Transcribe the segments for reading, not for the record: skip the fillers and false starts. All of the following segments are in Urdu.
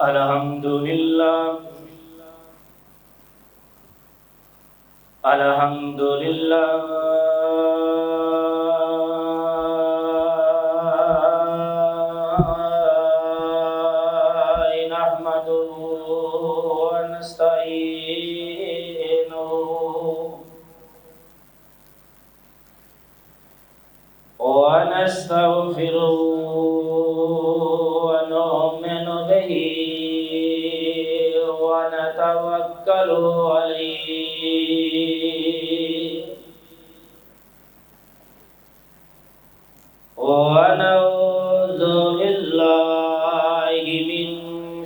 الحمد لله الحمد لله نحمده ونستعينه ونستغفره ونؤمن به ونتوكل عليه ونعوذ بالله من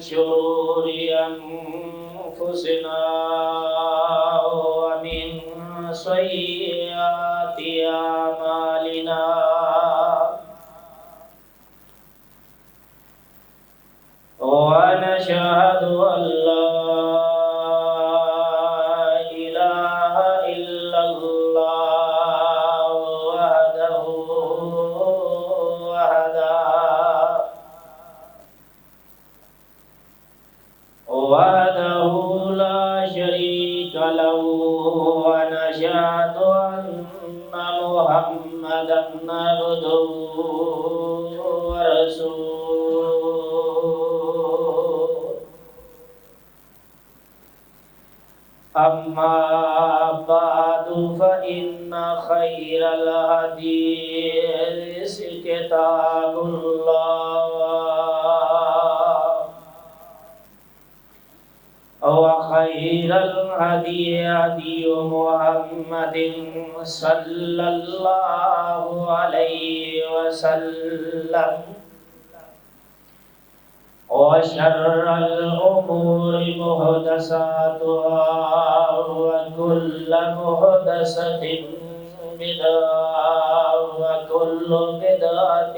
شرور أنفسنا ومن سيئات أعمالنا ونشهد أن لا إله إلا الله وحده لا شريك له ونشهد أن محمدا عبده ورسوله أما بعد فإن خير الحديث كتاب الله وخير الهدي هدي محمد صلى الله عليه وسلم وشر الأمور محدثاتها وكل محدثة بدعة وكل بدعة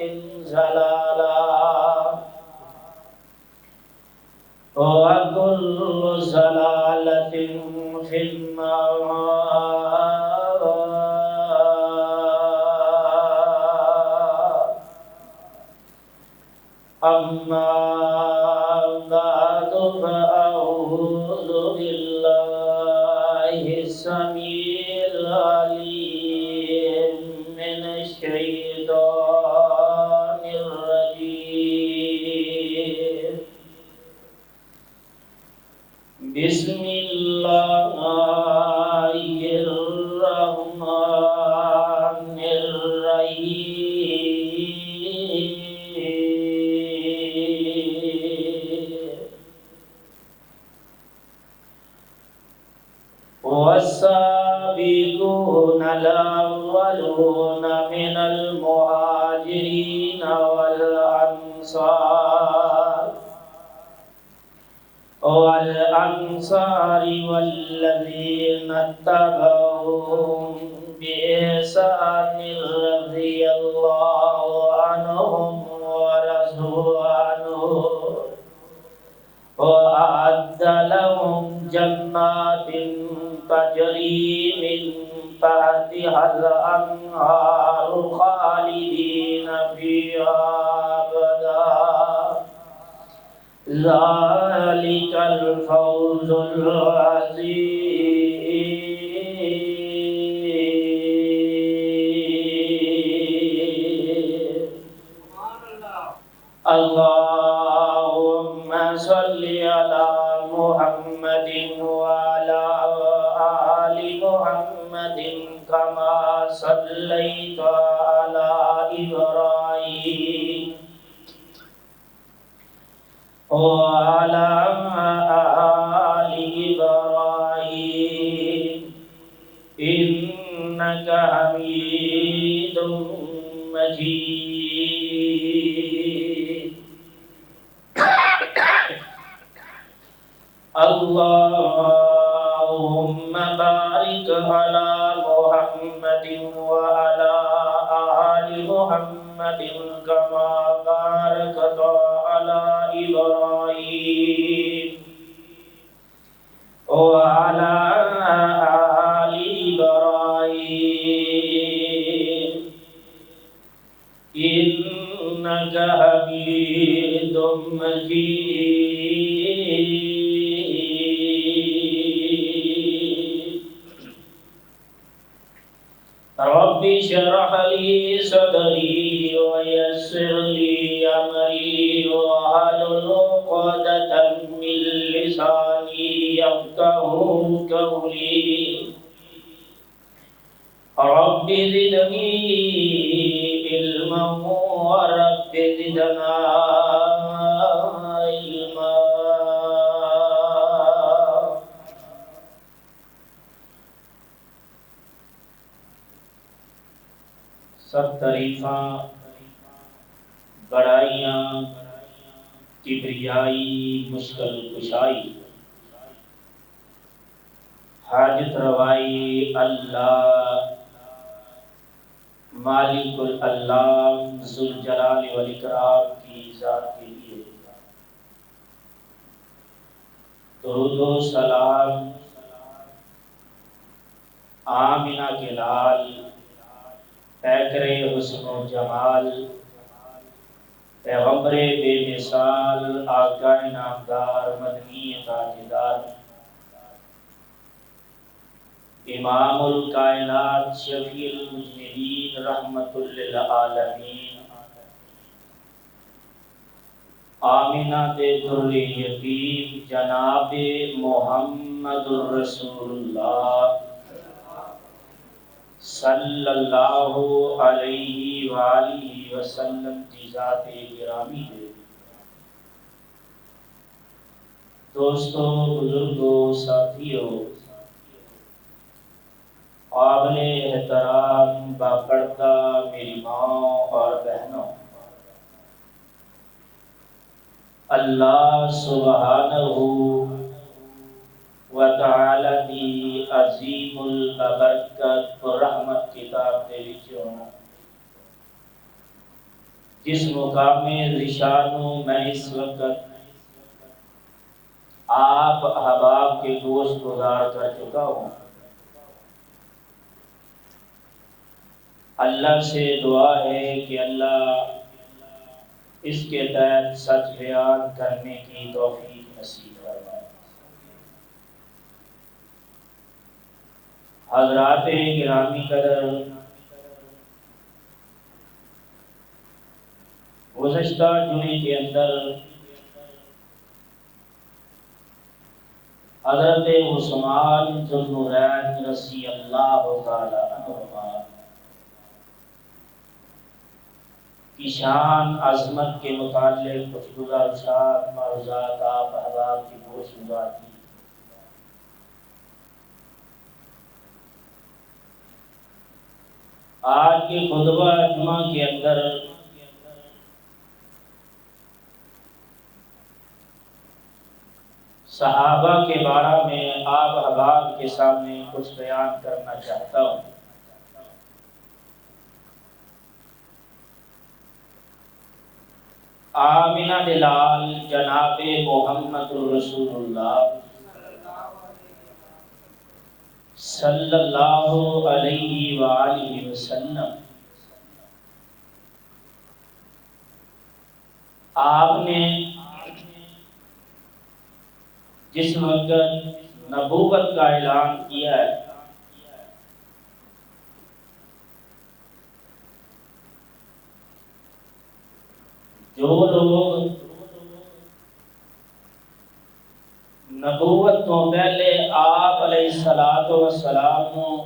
ضلالة وكل ضلالة في النار. أما بعد فأعوذ بالله السميع العليم من الشيطان الرجيم. بسم الله الرحمن الرحيم. والسابقون الأولون من المهاجرين والأنصار والذين اتبعوهم بإحسان رضي الله عنهم ورضوا عنه وأعد لهم جنات تجري من تحتها الأنهار خالدين فيها أبدا ذلك الفوز العظيم. اللهم صل على محمد وعلى آل محمد كما صليت على إبراهيم وعلى آل إبراهيم إنك حميد مجيد. اللهم بارك على محمد وعلى آل محمد كما باركت على إبراهيم وعلى آل إبراهيم إنك حميد مجيد. رب اشرح لي صدري ويسر لي أمري واحلل عقدة من لساني يفقهوا قولي رب زدني علما ورب زدنا علما. سب تعریفاں بڑائیاں کبریائی مشکل کشائی حاجت روائی اللہ مالک الالام ذوالجلال والاکرام کی ذات کے لیے درود و سلام آمنہ کے لال پیکر حسن و جمال پیغمبر بے مثال آقا نامدار مدنی تاجدار امام الکائنات شفیع المذنبین رحمت للعالمین آمنہ دے در یتیم جناب محمد الرسول اللہ صلی اللہ علیہ وآلہ وسلم کی ذات گرامی ہے. دوستو، بزرگوں، ساتھیوں، قابل احترام باپردہ میری ماں اور بہنوں، اللہ سبحانہ وتعالی دی عظیم البرکت و رحمت کتاب دے وچوں جس مقام ذیشانوں میں اس وقت آپ احباب کے گوشت گزار کر چکا ہوں، اللہ سے دعا ہے کہ اللہ اس کے تحت سچ بیان کرنے کی توفیق نصیب فرمائے. حضرات گرامی قدر، گزشتہ جمعے کے اندر حضرت عثمان ذو النورین رضی اللہ تعالی عنہما کی شان عظمت کے متعلق کچھ گزارشات معروضات آپ احباب کی گوش گزار کی. آج کے خطبہ جمعہ کے اندر صحابہ کے بارے میں آپ احباب کے سامنے کچھ بیان کرنا چاہتا ہوں. آمنہ دلال جناب محمد رسول اللہ صلی اللہ علیہ وآلہ وسلم آپ نے جس وقت نبوت کا اعلان کیا ہے جو لوگ نبوت تو پہلے آپ علیہ السلام کو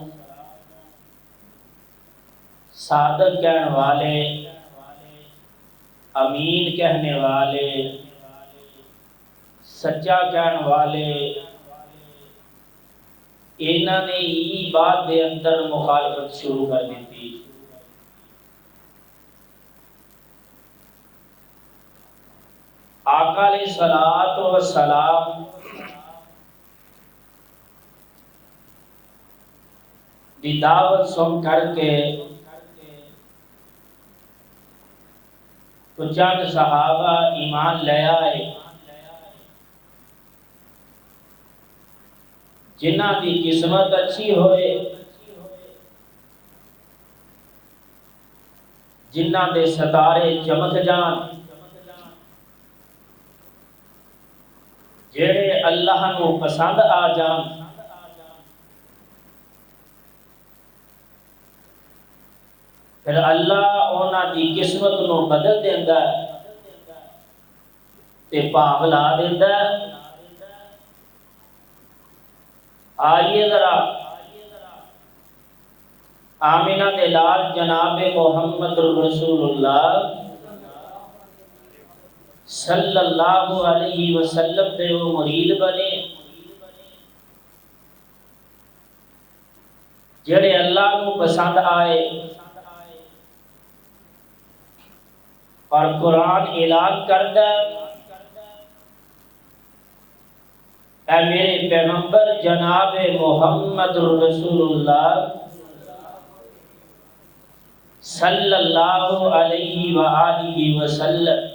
صادق کہنے والے، امین کہنے والے، سچا کہنے والے، انہوں نے ہی بات دے اندر مخالفت شروع کر دی تھی. آقا علیہ السلام دی دعوت سن کر کے تو چند صحابہ ایمان لے آئے جنہ کی قسمت اچھی ہوئے، جنہ دے ستارے چمک جان، جڑے اللہ نو پسند آ جان پھر اللہ اونا دی قسمت نو بدل دیندا ہے تے پاپ لا دیندا ہے۔ آئیے ذرا آمینہ دے لال جناب محمد رسول اللہ صلی اللہ علیہ وسلم دے وہ مرید بنے جڑے اللہ کو پسند آئے اور قرآن اعلان کردہ اے میرے پیغمبر جناب محمد رسول اللہ صلی اللہ علیہ وآلہ وسلم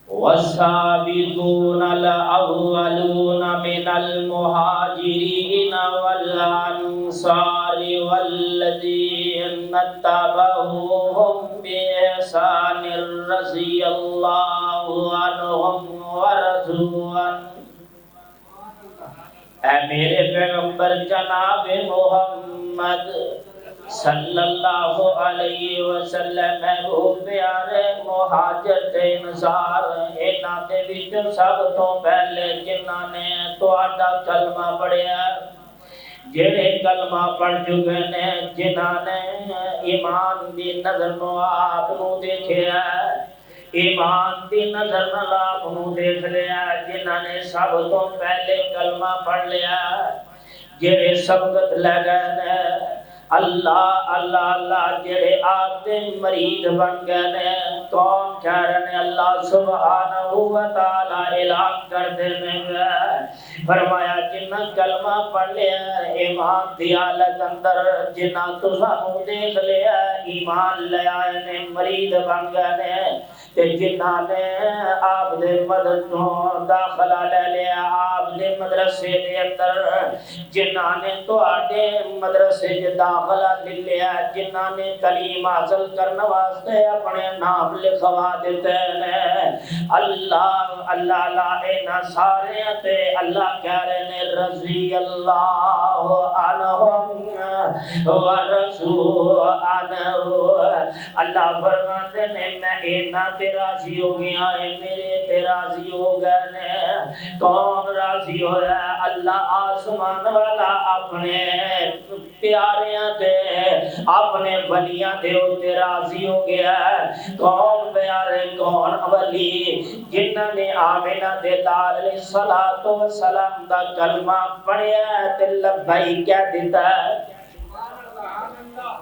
والسابقون الأولون من المهاجرين والأنصار والذين اتبعوهم بإحسان رضي الله عنهم ورضوا عنه۔ اے میرے پیغمبر جناب محمد صلی اللہ علیہ وسلم وہ پیارے مہاجر تے انصار انہاں دے وچ سب تو پہلے جنہاں نے تہاڈا کلمہ پڑھیا جڑے کلمہ پڑھ چکے نے جنہاں نے ایمان دی نظر نو آپ نو دیکھیا ایمان دی نظر نال آپ نو دیکھ لیا جنہاں نے سب تو پہلے کلمہ پڑھ لیا جڑے سبقت لے گئے نے اللہ اللہ اللہ جڑے آپ دے مرید بن گئے نے کون کہہ رہے نے اللہ سبحانہ و تعالی اعلان کر دے نے فرمایا جنہ کلمہ پڑھ لیا ایمان دی حالت اندر جنہ تساں دیکھ لیا ایمان لے آئے نے مرید بن گئے نے تے جنہ نے آپ دے مدد تو داخلہ لے لیا آپ دے مدرسے دے اندر جنہ نے تو آٹے مدرسے دے داخلہ لے لیا جنہ نے تعلیم حاصل کرنے واسطے اپنے نام لکھوا دیتے ہیں اللہ اللہ لا سارے تے اللہ کہہ رہے ہیں رضی اللہ عنہم ورضوا عنہ اللہ فرماتے ہیں میں اینا تے راضی ہو گیا ہے میرے تے راضی ہو گئے نے کون راضی ہویا اللہ آسمان والا اپنے پیاریاں تے اپنے ولیاں دے اوتے راضی ہو گیا کون پیارے کون ولی جنہاں نے آمینہ دے لال علیہ الصلوۃ والسلام دا کلمہ پڑھیا تے لبیک کہہ دیتا ہے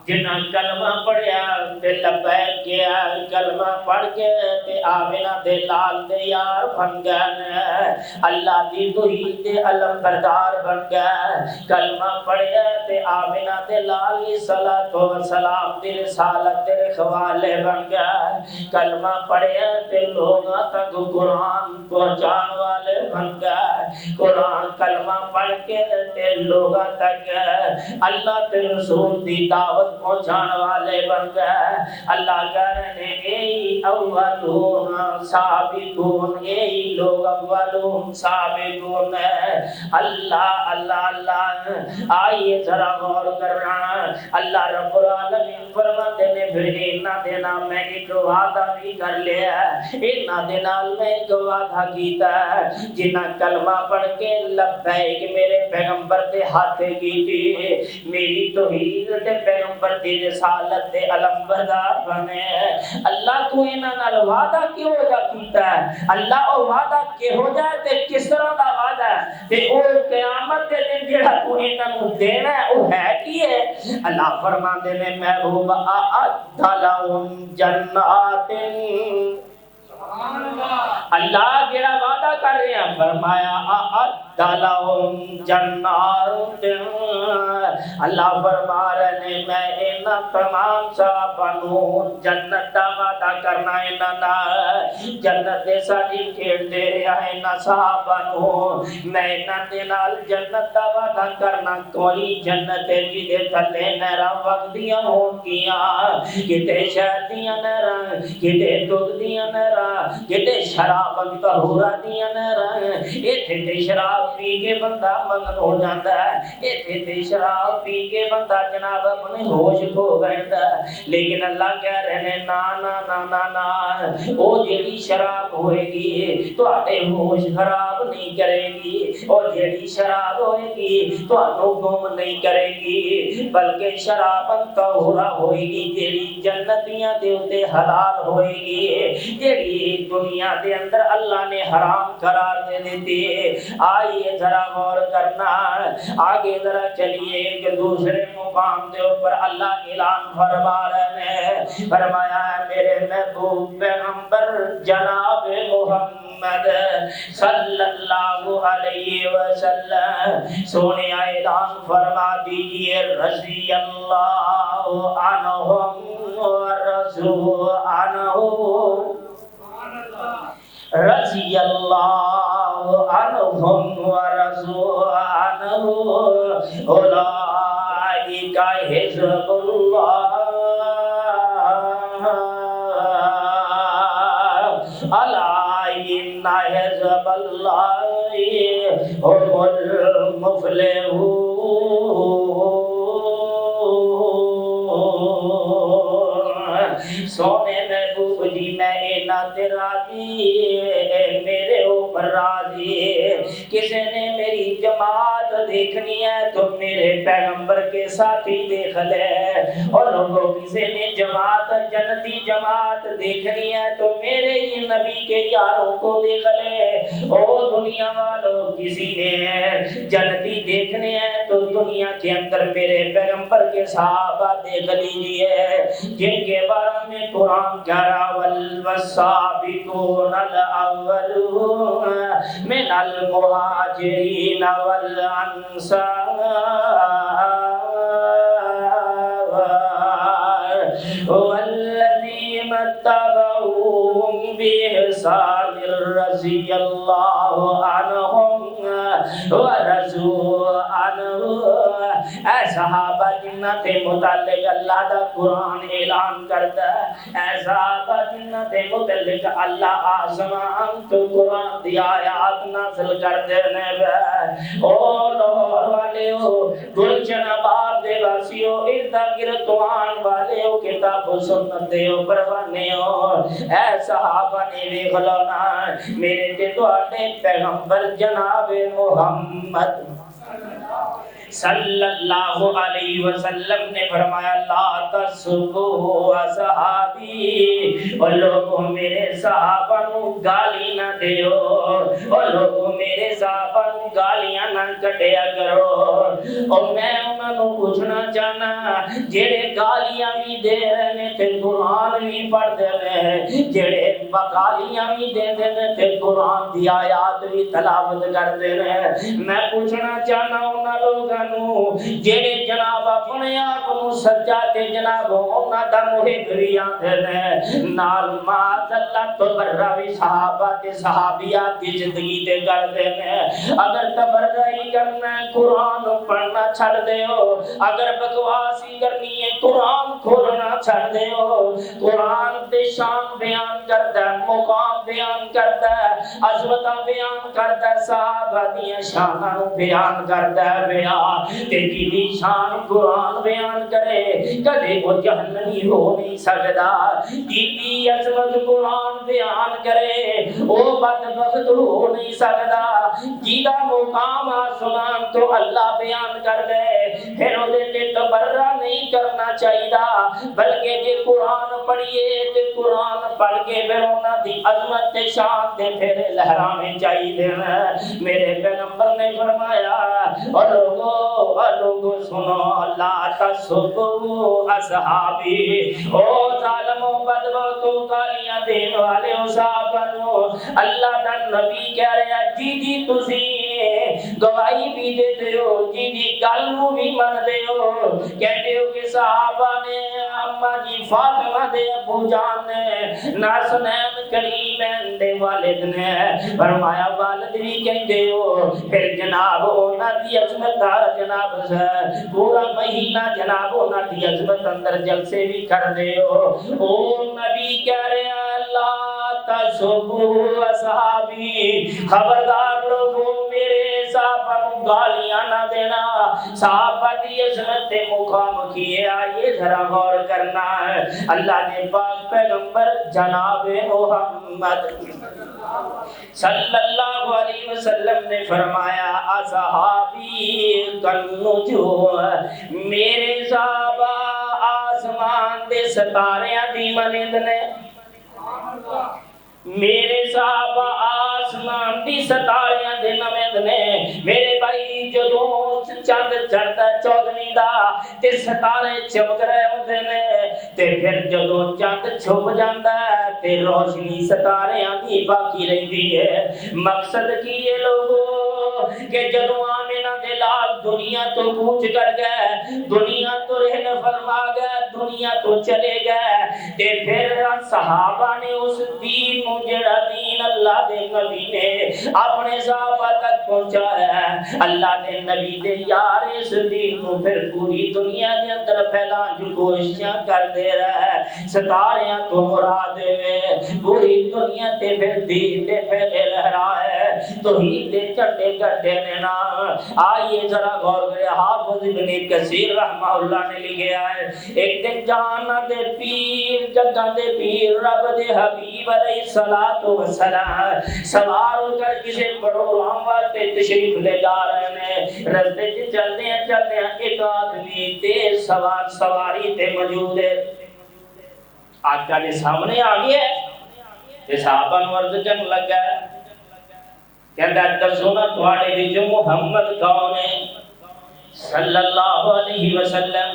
جنہاں کلمہ پڑھیا تے لبیک کیا کلمہ پڑھ کے تے آمینہ دے لال دے یار بن گئے اللہ دی دوئی دے علم بردار بن گئے کلمہ پڑھیا تے آمینہ دے لال علیہ الصلوۃ والسلام دی رسالت دے رکھوالے بن گئے کلمہ پڑھیا تے لوگاں تک قرآن پہنچان والے بن گئے قرآن کلمہ پڑھ کے تے لوگاں تک اللہ تے رسول دی دعوت پہنچان والے بن گئے اللہ کہہ رہے ہیں اے اولون سابقون اے لوگ اولون سابقون اللہ اللہ اللہ آئیے ذرا غور کرنا اللہ رب العالمین فرماتے نے پھر اینا دینا میں ایک وعدہ بھی کر لیا اینا دینا میں ایک وعدہ کیتا جنہ کلمہ پڑھ کے لبیک میرے پیغمبر دے ہاتھے کی تھی میری توحید تے پیغمبر دی رسالت دے علم بردار بنے اللہ تو انہاں نال وعدہ کیوں جا کیتا ہے اللہ او وعدہ کی ہو جائے تے کس طرح دا وعدہ ہے تے او قیامت دے دن جڑا تو انہاں نو دینا ہے او ہے کی ہے اللہ فرماندے نے محبوب اعد لهم جنات اللہ جڑا وعدہ کر رہے ہیں فرمایا اعد لهم جنات اللہ فرما رہے ہیں میں انہاں تمام صحابہ نو جنت دا وعدہ کرنا انہاں جنت دے سرٹیفکیٹ دے رہا ہے نہ صحابہ نو میں انہاں دے نال جنت دا وعدہ کرنا کوئی جنت جدے تھلے نہراں وگدیاں ہون گیاں کتے شہد دیاں نہراں کتے دودھ دیاں نہراں کتے شراب طہورا دیاں نہراں ایتھے تے شراب پی کے بندہ مگن ہو جاندا ہے ایتھے تے شراب پی کے بندہ جناب اپنے ہوش کھو بیٹھدا ہے لیکن اللہ کہہ رہے ہیں نا نا نا نا نا او جیڑی شراب ہوئے گی تواڈے ہوش خراب نہیں کرے گی اور جیڑی شراب ہوئے گی تانوں گم نہیں کرے گی بلکہ شراب طہورا ہوئے گی جیڑی جنتیاں دے اوتے حلال ہوئے گی جیڑی دنیا دے اندر اللہ نے حرام قرار دے دیتی آئیے ذرا غور کرنا آگے ذرا چلیے کہ دوسرے مقام دے اوپر اللہ اعلان فرما رہے ہیں فرمایا ہے میرے محبوب پیغمبر جناب محمد صلی اللہ علیہ وسلم سونے اعلان فرما دیجئے رضی اللہ عنہم ورضوا عنہ رضی اللہ عنہم ورضوا عنہ اولئک حزب اللہ الا ان حزب اللہ هم المفلحون سونے محبوب جی میں اینا تے راضی میرے اوپر راضی کسی نے میری جماعت دیکھنی ہے تو میرے پیغمبر کے ساتھی دیکھ لے اور لوگوں کسی نے جماعت جنتی جماعت دیکھنی ہے تو میرے ہی نبی کے یاروں کو دیکھ لے او دنیا والوں کسی نے جنتی دیکھنے ہیں تو دنیا کے اندر میرے پیغمبر کے صحابہ دیکھ لیجئے جن کے بارے میں قرآن کہہ رہا والسابقون الاولون من المہاجرین والانصار والذین اتبعوهم بإحسان رضی اللہ عنہم ورضوا عنہ اے صحابہ جنہ تے متعلق اللہ دا قرآن اعلان کرتا ہے اے صحابہ جنہ تے متعلق اللہ آسمان تو قرآن دی آیات نازل کر دینے بے او لاہور والے ہو گلشن آباد دے واسیو اردا گرتوان والے ہو کتاب و سنت دے ہو پروانے ہو اے صحابہ نے بھی غلونا میرے تے دوارے پیغمبر جناب محمد صلی اللہ علیہ وسلم نے فرمایا لا تسبوا اصحابی اور لوگوں میرے صحابہ نو گالی نہ دیو اور لوگوں میرے صحابہ نو گالیاں نہ کٹیا کرو اور میں انہاں نو پوچھنا چاہنا جڑے گالیاں بھی دے رہے نے تے قرآن بھی پڑھ دے رہے جڑے گالیاں بھی دے نے تے قرآن دی آیات بھی تلاوت کر دے رہے میں پوچھنا چاہنا انہاں لوگاں جیڑے جناب اپنے آپ نو سجا تے جناب انہاں دا محب بھی آندے نے نال معاذ اللہ تبرّی صحابہ تے صحابیات دی زندگی تے کردے نے اگر تبرّی کرنا ہے قرآن پڑھنا چھڑ دیو اگر بکواسی کرنی ہے قرآن کھولنا چھڑ دیو قرآن تے شان بیان کردا ہے مقام بیان کردا ہے عظمتاں بیان کردا ہے صحابہ دی شاناں نو بیان کردا ہے بیان تیری دی شان قرآن بیان کرے کدے وہ جہنمی ہو نہیں سکتا تیری عظمت قرآن بیان کرے وہ بدبخت ہو نہیں سکتا جیدہ مقام آسمان تو اللہ بیان کر دے پھر وہ دے تبرہ نہیں کرنا چاہیے بلکہ جے قرآن پڑھیے تے قرآن پڑھ کے پھر انہاں دی عظمت تے شان دے پھر لہرانے چاہیے میرے پیغمبر نے فرمایا اور لوگوں سنو لا تسبوا اصحابی او ظالموں بدبختوں گالیاں دین والے صحابہ اللہ دا نبی کہہ رہا جی تسی گواہی بھی دے ہو جی گل نو بھی من دے ہو کہتے ہو کہ صحابہ نے اما جی فاطمہ دے ابو جان نے ناسنین کریم دے والد نے فرمایا والد بھی کہندے ہو پھر جناب انہاں دی عظمت جناب پورا مہینہ جناب انہاں دی عظمت اندر جلسے بھی کر دے ہو او نبی کہہ رہے ہیں اللہ تسبو اصحابی خبردار لوگوں میرے صحابہ کو گالیاں نہ دینا صحابہ دی عظمت مخامخی آئیے ذرا غور کرنا ہے اللہ نے پاک پیغمبر جناب محمد صلی اللہ علیہ وسلم نے فرمایا اصحابی کالنجوم میرے صحابہ آسمان دے ستاریاں دی مانند نے میرے صحابہ آسمان دی ستاریاں دے نمند نے میرے بھائی جدوں چند چڑھدا چودھویں دا تے ستارے چمک رہے ہوندے نے تے پھر جدوں چند چھپ جاندا ہے تے روشنی ستاریاں دی باقی رہندی ہے مقصد کی ہے لوگوں کہ جدوں آمنہ دے لال دنیا تو کوچ کر گئے دنیا تو رحل فرما گئے دنیا تو چلے گئے تے پھر صحابہ نے اس دین جڑا دین اللہ دے نبی نے اپنے صحابہ تک پہنچایا ہے اللہ دے نبی دے یار اس دین کو پھر پوری دنیا کے اندر پھیلان جو کوششاں کر دے رہا ہے ستاریاں تو مراد میں پوری دنیا تے پھر دین دے پھیلے لہرا ہے توحید دے چڑھے گھٹے نے نا آئیے ذرا غور کرے حافظ ابن کثیر رحمہ اللہ نے لکھا ہے ایک دن جہاں دے پیر جگہ دے پیر رب دے حبیب علیہ الصلوۃ والسلام سوار ہو کر کسی پروگرام واسطے تشریف لے جا رہے ہیں رستے سے چلتے ہیں ایک آدمی تیز سوار سواری تے موجود ہے آقا نے سامنے آ گیا ہے صحابہ نو عرض کرنے لگا کہندا دسو نا تواڈے وچ محمد کون ہے صلی اللہ علیہ وسلم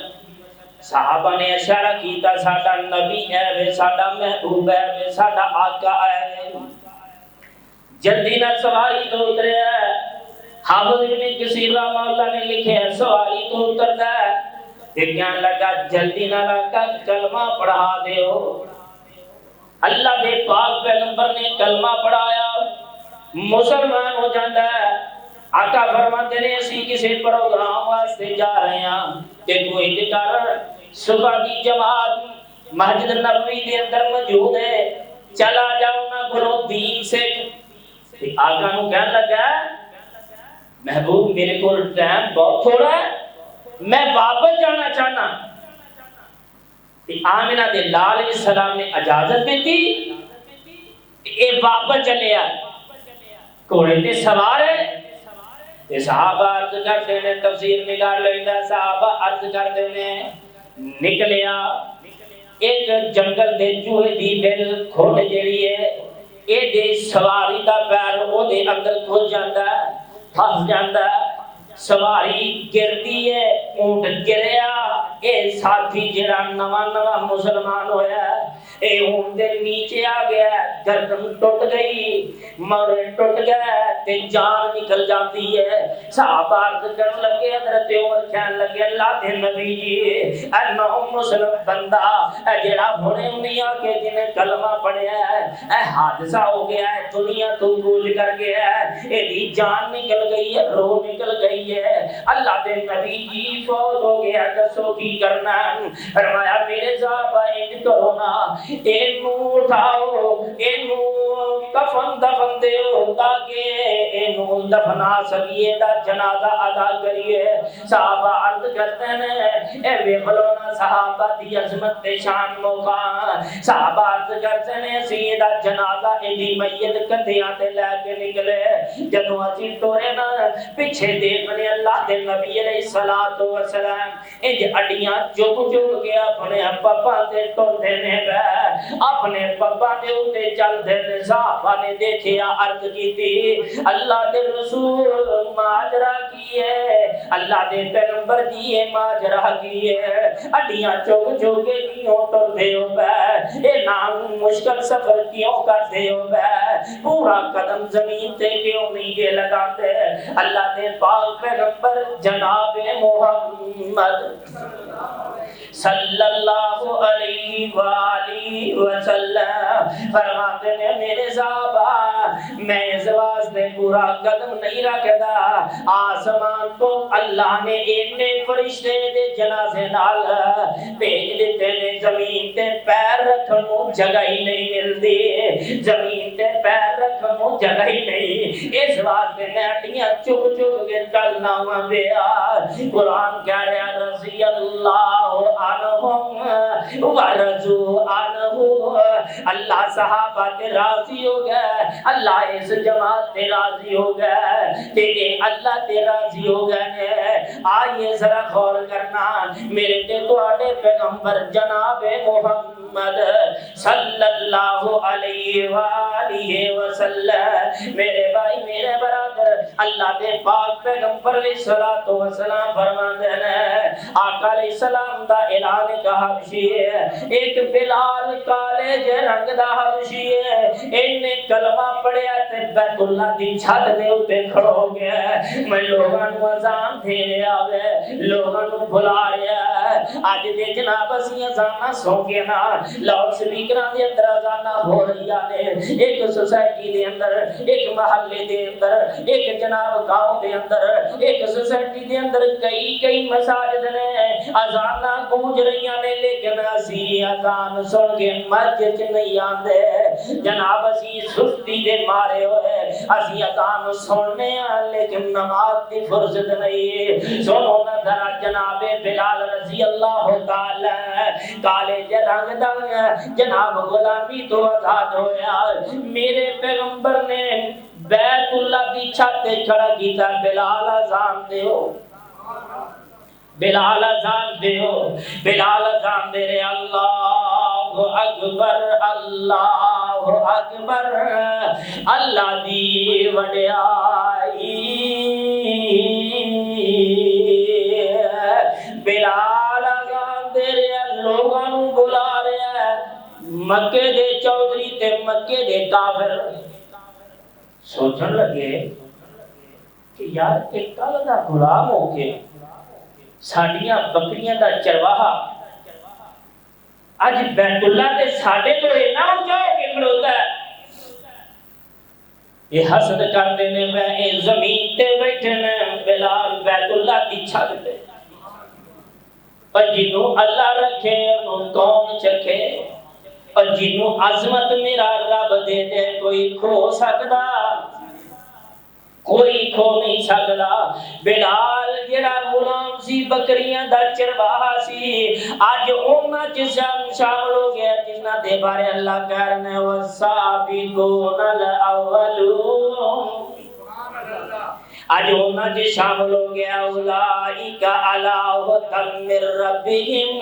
صحابہ نے اشارہ کیتا ساڈا نبی ہے ساڈا محبوب ہے ساڈا آقا ہے جلدی نہ سواری تو اترے ہے حافظ ابن کثیر رحمہ اللہ نے لکھے ہے سواری تو اترتا ہے کہنے لگا جلدی نہ لگا کلمہ پڑھا دیو اللہ دے پاک پیغمبر نے کلمہ پڑھایا مسلمان ہو جاتا ہے آقا فرماتے نے اسی کسی پروگرام واسطے جا رہے ہیں کہ تو انج کر صبح کی جماعت مسجد نبوی کے اندر موجود ہے چلا جاؤ نہ کرو دین سے آقا نو کہنے لگا محبوب میرے کو ٹائم بہت تھوڑا ہے میں واپس جانا چاہنا آمنہ دے لال علیہ السلام نے اجازت دیتی اے واپس چلے آئے کوڑے تے سوار ہے صحابہ عرض کرتے ہیں تفسیر نگار لیندہ صحابہ عرض کرتے ہیں نکلیا ایک جنگل دے چوہے دی بل کھوڑ جڑی ہے اے دے سواری دا پیر او دے اندر کھل جاندہ ہے پھنس جاندہ ہے سواری گردی ہے اونٹ گریا اے ساتھی جڑا نواں مسلمان ہویا ہے اے اونٹ دے نیچے آ گیا گردن ٹوٹ گئی مورے ٹوٹ گیا تے جان نکل جاتی ہے صحابہ عرض کرنے لگے حضرت عمر کہنے لگے اللہ دے نبی جی اے نو مسلم بندہ اے جڑا ہونے نہیں آ کے جنہیں کلمہ پڑھیا ہے اے حادثہ ہو گیا ہے دنیا تو بھول کر گیا ہے اے دی جان نکل گئی ہے روح نکل گئی ہے اللہ دے نبی جی فوت ہو گیا دسو کی کرنا فرمایا میرے صحابہ انج کرو نا اینو اٹھاؤ اینو کفن دفن دیو تاکہ اینو دفنا سکیے دا جنازہ ادا کریے صحابہ عرض کرتے ہیں اے ویخلونا صحابہ دی عظمت تے شان موقع صحابہ عرض کرتے ہیں سیدہ جنازہ ایدی میت کندھیاں تے لے کے نکلے جدو اسی ٹورے نا پیچھے دیکھنے اللہ دے نبی علیہ السلام انج اڈیاں چوک چوک کے اپنے پپا تے ٹور دینے پہ اپنے پپا دے اتے چل دینے صحابہ نے دیکھیا عرض کی تھی اللہ دے رسول ماجرہ کی ہے اللہ دے پیغمبر دیئے ماجرہ کی ہے اڈیاں چوک چوک کے کیوں ٹور دے ہو پہ اے نام مشکل سفر کیوں کر دے ہو پہ پورا قدم زمین تے کیوں نہیں دے لگاتے اللہ دے پاک پیغمبر جناب محمد صلی اللہ علیہ وآلہ وسلم فرماتے ہیں میرے صحابہ میں اس واسطے پورا قدم نہیں رکھدا آسمان تو اللہ نے اینے فرشتے دے جنازے نال بھیج دیتے نے زمین تے پیر رکھن نوں جگہ ہی نہیں ملدی زمین تے پیر رکھن نوں جگہ ہی نہیں اس واسطے میں ہڈیاں چپ چپ کے چلنا وا پیا قرآن کہہ رہا رضی اللہ عنہم ورضوا عنہ اللہ صحابہ تے راضی ہو گئے اللہ اس جماعت تے راضی ہو گئے تے اللہ تے راضی ہو گئے آئیے ذرا غور کرنا میرے تے تواڈے پیغمبر جناب محمد صلی اللہ علیہ وآلہ وسلم میرے بھائی میرے برادر اللہ دے پاک پیغمبر علیہ الصلوۃ والسلام فرماندے ہیں آقا علیہ السلام دا اعلان کہا حبشی ہے ایک بلال کالے جے رنگ دا حبشی ہے انہیں کلمہ پڑھیا تے بیت اللہ دی چھت دے اوتے کھڑو ہو گیا میں لوگاں نوں اذان دے رہا ہے لوگاں نوں بلا رہا ہے اج دے جناب اسی اذان سن کے نا لاؤڈ سپیکراں دے اندر اذان ہو رہی نے ایک سوسائٹی دے اندر ایک محلے دے اندر ایک جناب گاؤں دے اندر ایک سوسائٹی دے اندر کئی مساجد نے اذاناں گونج رہی نے لیکن اسی اذان سن کے مسجد چ نہیں آندے جناب اسی سستی دے مارے ہوئے اسی اذان سننے لیکن نماز دی فرصت نہیں سنو نا ذرا جناب بلال رضی اللہ تعالی کالے جے رنگ دا جناب غلامی تو آزاد ہویا میرے پیغمبر نے بیت اللہ دی چھت تے کھڑا کیتا بلال اذان دیو بلال اذان دیو بلال اذان دے رہے اللہ اکبر اللہ دی وڈیائی بلال اذان دے رہے لوگاں نوں بلا رہے مکے دے چودھری تے مکے دے کافر سوچن لگے کہ یار ایک کل دا غلام ہو کے ساڈیاں بکریاں دا چرواہا اج بیت اللہ تے ساڈے تو اینا اونچا ہو کے کھڑوتا ہے یہ حسد کردے نے میں اے زمین تے بیٹھے نے بلال بیت اللہ دی چھت تے اور جنوں اللہ رکھے انہوں کون چکھے اور جنوں عظمت میرا رب دے دے کوئی کھو سکدا کوئی کھو نہیں سکدا بلال جڑا غلام سی بکریاں دا چرواہا سی اج انہاں چ شامل ہو گیا جنہاں دے بارے اللہ کہہ رہے ہیں والسابقون الاولون آج انہاں جی شامل ہو گیا اولئک علی ہدی من ربہم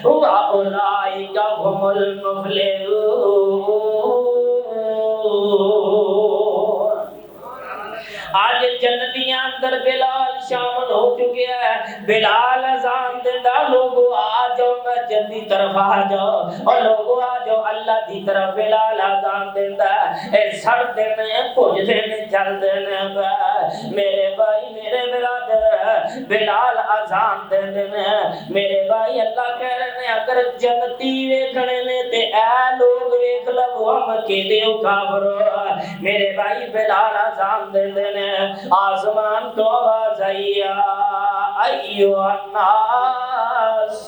واولئک هم المفلحون آج جنتیاں اندر بلال شامل ہو چکے ہیں بلال اذان دیندا لوگو آ جاؤ مسجد دی طرف آ جاؤ اور لوگو آ جاؤ اللہ دی طرف بلال اذان دیندا اے سڑ دینے پوج دینے چل دینے میرے بھائی میرے برادر بلال اذان دیندے نے میرے بھائی اللہ کہہ رہے ہیں اگر جنتی ویکھنے نے تے اے لوگ ویکھ لو ہم کے دیو کافر میرے بھائی بلال اذان دیندے نے آسمان تو آواز آئی ایو الناس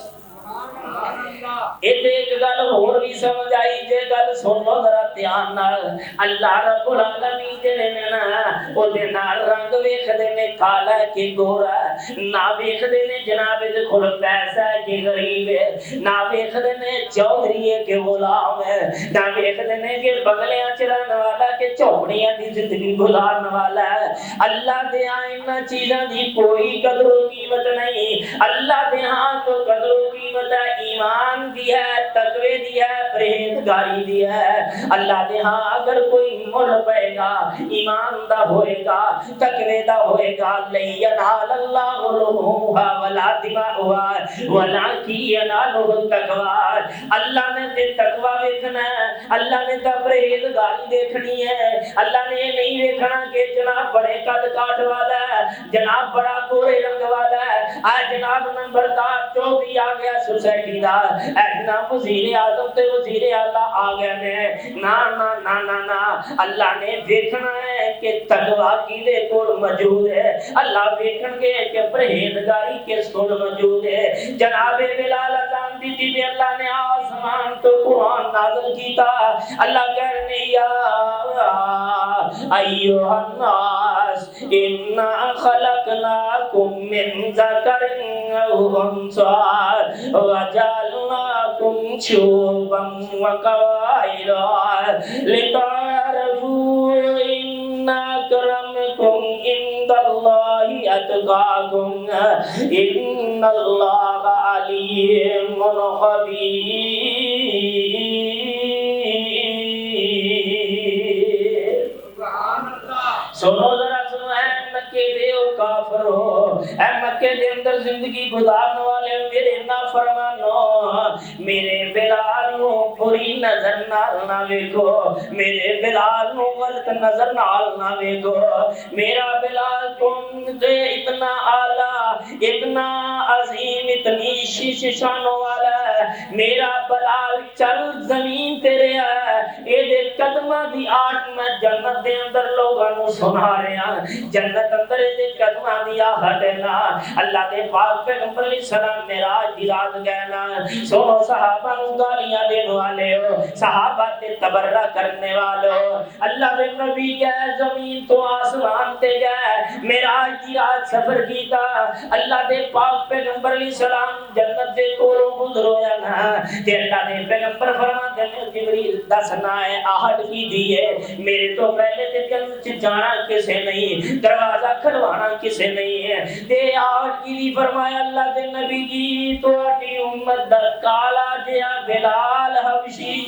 ایک گل اور بھی سمجھ آئی جے گل سن لو ذرا دھیان نال اللہ رب العالمین جڑے نے نا او دے نال رنگ ویکھدے نے کالا کہ گورا نہ ویکھدے نے جناب دے کول پیسہ ہے کہ غریب ہے نہ ویکھدے نے چودھری ہے کہ غلام ہے نہ ویکھدے نے کہ بغلیاں چران والا کہ چوپڑیاں دی زندگی گزارن والا ہے اللہ دے ان چیزاں دی کوئی قدر و قیمت نہیں اللہ دے ہاں تو قدر و قیمت ہے ایمان ایمان دی ہے، تقوی دی ہے، پرہیزگاری دی ہے۔ اللہ دے ہاں اگر کوئی مل پائے گا ایمان دا ہوئے گا، تقوی دا ہوئے گا، لن ینال اللہ لحومها ولا دماؤها ولکن ینالہ التقوی۔ اللہ نے تے تقوی دیکھنا ہے، اللہ نے تے پرہیزگاری دیکھنی ہے۔ اللہ نے یہ نہیں دیکھنا کہ جناب بڑے قد کاٹ والا ہے، جناب بڑا گورے رنگ والا ہے، آج جناب نمبردار چوکی آ گیا سوسائٹی دا، جناب وزیر اعظم تے وزیر اعلیٰ آ گئے نے۔ نا نا نا نا نا، اللہ نے دیکھنا ہے کہ تقوی کدے کول موجود ہے، اللہ دیکھن گے کہ پرہیزگاری کس کول موجود ہے۔ جناب بلال اذان دی تھی اللہ نے آسمان تو قرآن نازل کیتا، اللہ کہہ رہے یا ایھا الناس انا خلقناکم من ذکر و انثى وجعلناکم شعوبا وقبائل لتعارفوا ان اکرمکم عند اللہ اتقاکم ان اللہ علیم خبیر۔ سنو ذرا سنو اے مکے دے او کافرو، اے مکے دے اندر زندگی گزارنے والے میرے نافرمانو، میرے بلال نو بری نظر نال نہ ویکھو، میرے بلال نو غلط نظر نال نہ ویکھو۔ میرا بلال تم سے اتنا اعلی، اتنا عظیم، اتنی شانوں والا ہے، میرا بلال چل زمین تے رہا ہے، اے دے قدماں دی آٹ میں جنت دے اندر لوگاں نو سنا رہے ہیں، جنت اندر دے قدماں دی آہٹ ہے نا۔ اللہ دے پاک پیغمبر علیہ السلام معراج دی رات گئے نا، سنو صحابہ نو گالیاں دینے والے ہو، صحابہ تے تبرہ کرنے والے ہو، اللہ دے نبی گئے زمین تو آسمان تے گئے، معراج دی رات سفر کیتا، اللہ دے پاک پیغمبر علیہ السلام جنت دے کولوں گزر ہویا نا، تے اللہ دے پیغمبر فرماتے ہیں جبریل دسنا ہے آہٹ کی دیئے، میرے تو پہلے تے جنت جانا کسے نہیں، دروازہ کھلوانا کسے نہیں ہے، تے آہٹ کی دی فرمایا اللہ دے نبی جی تو اٹھی امت دا کالا جیا بلال حبشی،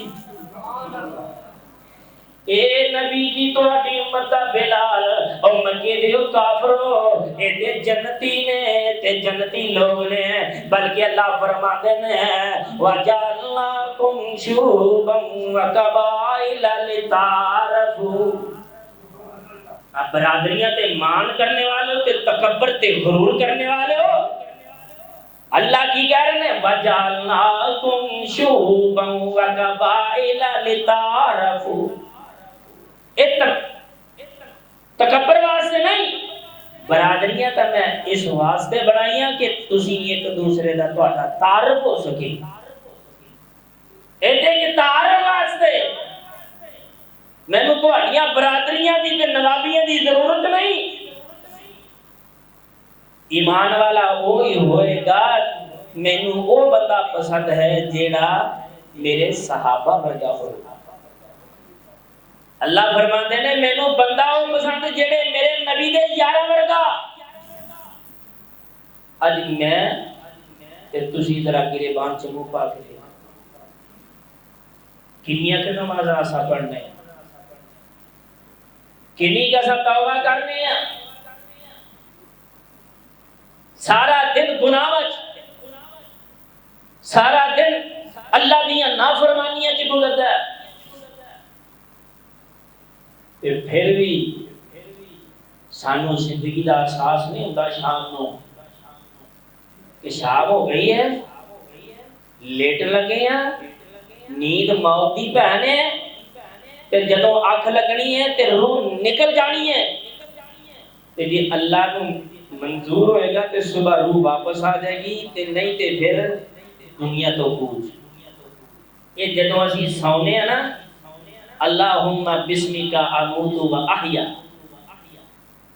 اے نبی جی تو اٹھی امت دا بلال، اور مکے دیو کافرو اے دے جنتی نے تے جنتی لوگ نے، بلکہ اللہ فرماتے ہیں وَجَعَلْنَاكُمْ شُعُوبًا وَقَبَائِلَ لِتَعَارَفُوا۔ آپ برادریاں تے مان کرنے والے ہو تے تکبر تے غرور کرنے والے ہو، اللہ کی کہہ رہے ہیں وَجَعَلْنَاكُمْ شُعُوبًا وَقَبَائِلَ لِتَعَارَفُوا۔ تکبر واسطے نہیں، برادریاں تو میں اس واسطے بنائیاں کہ تسی ایک دوسرے دا تہاڈا تعارف ہو سکے، ایڈے کہ تعارف واسطے مینوں تہاڈیاں برادریاں دی تے نوابیاں دی ضرورت نہیں۔ ایمان والا وہی ہوئے گا، مینوں وہ بندہ پسند ہے جیڑا میرے صحابہ ورگا ہوئے۔ اللہ فرماتے ہیں مینوں بندہ وہ پسند جیڑے میرے نبی دے یارہ ورگا۔ اج میں تے تسی ذرا گریبان چ منہ پا کے کنیاں کہ نمازاں اساں پڑھنے، کنی کا سا توبہ کرنے ہیں، سارا دن گناہ وچ، سارا دن اللہ دیاں نافرمانیاں چ گزردا ہے، تے پھر بھی سانو زندگی دا احساس نہیں ہوتا شام نو کہ شام ہو گئی ہے، لیٹ لگے ہیں، نیند موت دی بہن ہے، تے جدوں اکھ لگنی ہے تے روح نکل جانی ہے، تے جی اللہ کو منظور ہوئے گا تے صبح روح واپس آ جائے گی، تے نہیں تے پھر دنیا تو کوچ۔ یہ جدوں اسی سونے ہیں نا اللہم بسمک اموت و احیا،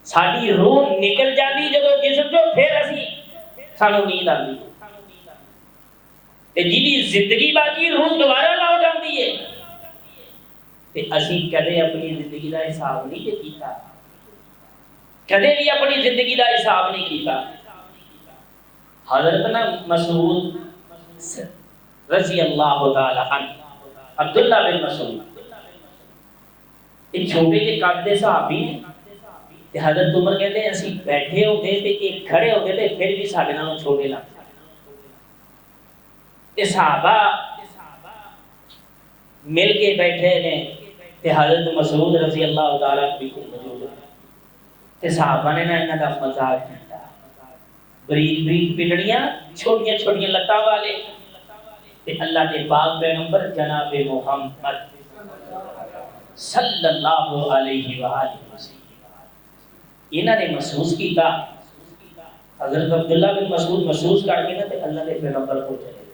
ساری روح نکل جاتی جدوں جسم چوں، پھر اسی سانو نیند آتی تے جی زندگی باقی روح دوبارہ لوٹ آتی ہے، تے اسی کدے اپنی زندگی دا حساب نہیں کیتا، کدے بھی اپنی زندگی دا حساب نہیں کیتا۔ حضرت نا مسعود رضی اللہ تعالی عنہ. عبداللہ بن مسعود ایک چھوٹے کے قد دے صحابی ہیں. تے حضرت عمر کہتے ہیں اسی بیٹھے ہوتے تے ایک کھڑے ہوتے تے پھر بھی ساڈے نالوں چھوٹے لگتے. تے صحابہ مل کے بیٹھے نے تے حضرت مسعود رضی اللہ تعالی عنہ بھی موجود ہیں. تے صحابہ نے نا انہاں دا مذاق کیتا. بریک بریک پنڈڑیاں چھوٹیاں چھوٹیاں لتاں والے تے اللہ دے پاک پیغمبر جناب محمد صلی اللہ علیہ وآلہ وسلم انہاں نے محسوس کیتا. حضرت عبداللہ بن مسعود محسوس کر کے نا تے اللہ دے پیغمبر کو چلے گئے.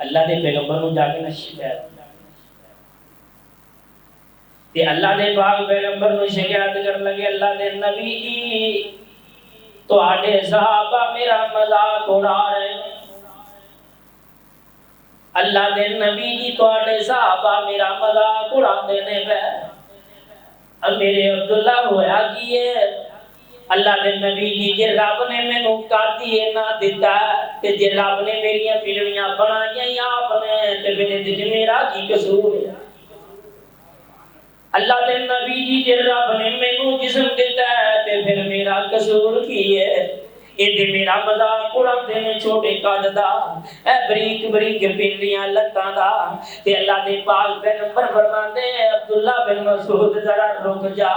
اللہ دے پیغمبر کو جا کے نا شکایت تے اللہ دے پاک پیغمبر نو شکایت کر لگے اللہ دے نبی تواڈے صحابہ میرا مذاق اڑا رہے ہیں. اللہ دے نبی جی تواڈے صحابہ میرا مذاق اڑاندے نے پے. اب میرے عبداللہ ہویا کی ہے اللہ دے نبی جی جے رب نے مینوں کاتی نہ دتا تے جے رب نے میریاں پھڑیاں بنائیاں آپ نے تے پھر میرا کی قصور ہے. اللہ دے نبی جی جے رب نے مینوں جسم دتا ہے تے پھر میرا قصور کی ہے. ایڈے میرا مذاق اڑاندے نے چھوٹے قد دا اے بریک بریک پنڈیاں لتاں دا. تے اللہ دے پاک پیغمبر فرماندے عبداللہ بن مسعود ذرا رک جا.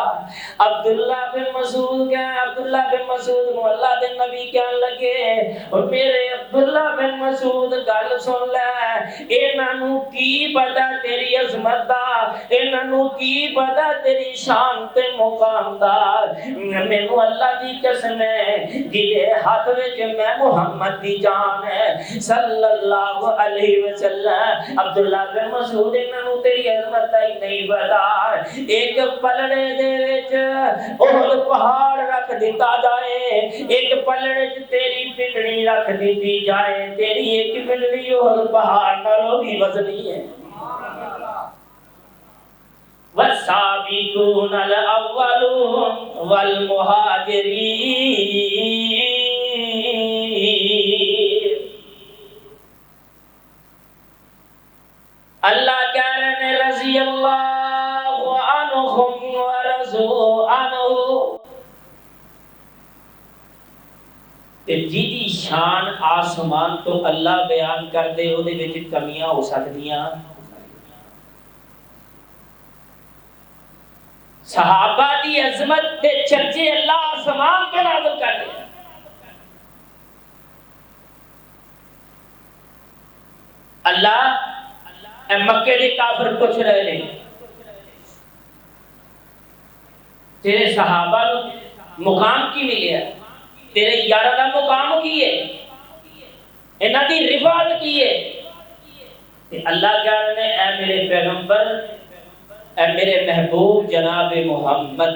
عبداللہ بن مسعود کہے عبداللہ بن مسعود نو اللہ دے نبی کہن لگے اور میرے عبداللہ بن مسعود گل سن لے انہاں نو کی پتہ تیری عظمت دا انہاں نو کی پتہ تیری شان تے مقام دا. مینوں اللہ دی قسم ہے جے ہاتھ وچ میں محمد دی جان ہے صلی اللہ علیہ وسلم. عبداللہ بن مسعود انہاں نو تیری عظمت دا ہی نہیں پتہ. ایک پلڑے دے وچ احد پہاڑ رکھ دیتا جائے ایک پلڑے وچ تیری پنڈلی رکھ دیتی جائے تیری ایک پنڈلی احد پہاڑ نالوں بھی وزنی ہے. والسابقون الاولون والمہاجرین. اللہ کہہ رہے ہیں رضی اللہ عنہم ورضوا عنہ. جی شان آسمان تو اللہ بیان کر دے وہ دے وچ کمیاں ہو سکدیاں. صحابہ دی عظمت تے چرچے اللہ آسمان پہ نازل کر دے. اللہ اے مکے دے کافر پوچھ رہے نے تیرے صحابہ نو مقام کی ملیا تیرے یارہ دا مقام کی ہے انہاں دی رفعت کی ہے. تے اللہ کہہ رہے نے اے میرے پیغمبر اے میرے محبوب جناب محمد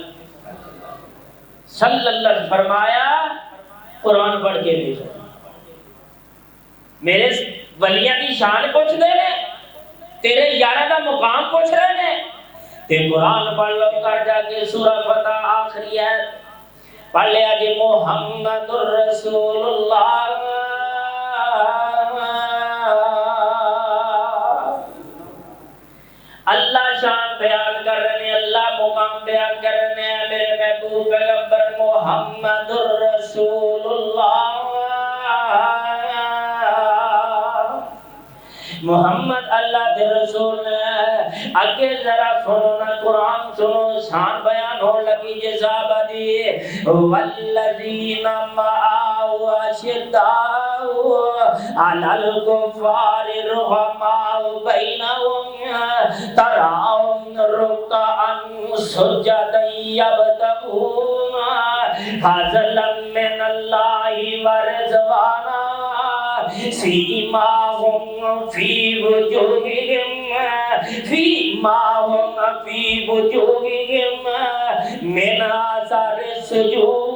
صلی اللہ علیہ وسلم فرمایا قرآن پڑھ کے بھیجو. میرے ولیاں دی شان پوچھ دے نے تیرے یارہ دا مقام پوچھ رہے نے تے قرآن پڑھ لو کر جا کے سورہ فتح آخری ہے پڑھ لیا جی محمد الرسول اللہ. اللہ شان بیان کر رہے ہیں اللہ مقام بیان کر رہے ہیں میرے محبوب پیغمبر محمد الرسول اللہ. محمد اللہ کے رسول نے اگے ذرا سنو نا قرآن سنو شان بیان ہو لگی جے صحابہ دی والذین معه اشداء علی الکفار رحماء بینهم تراهم رکعا سجدا یبتغون فضلا من اللہ ورضوانا سیماهم فی وجوہہم من اثر السجود.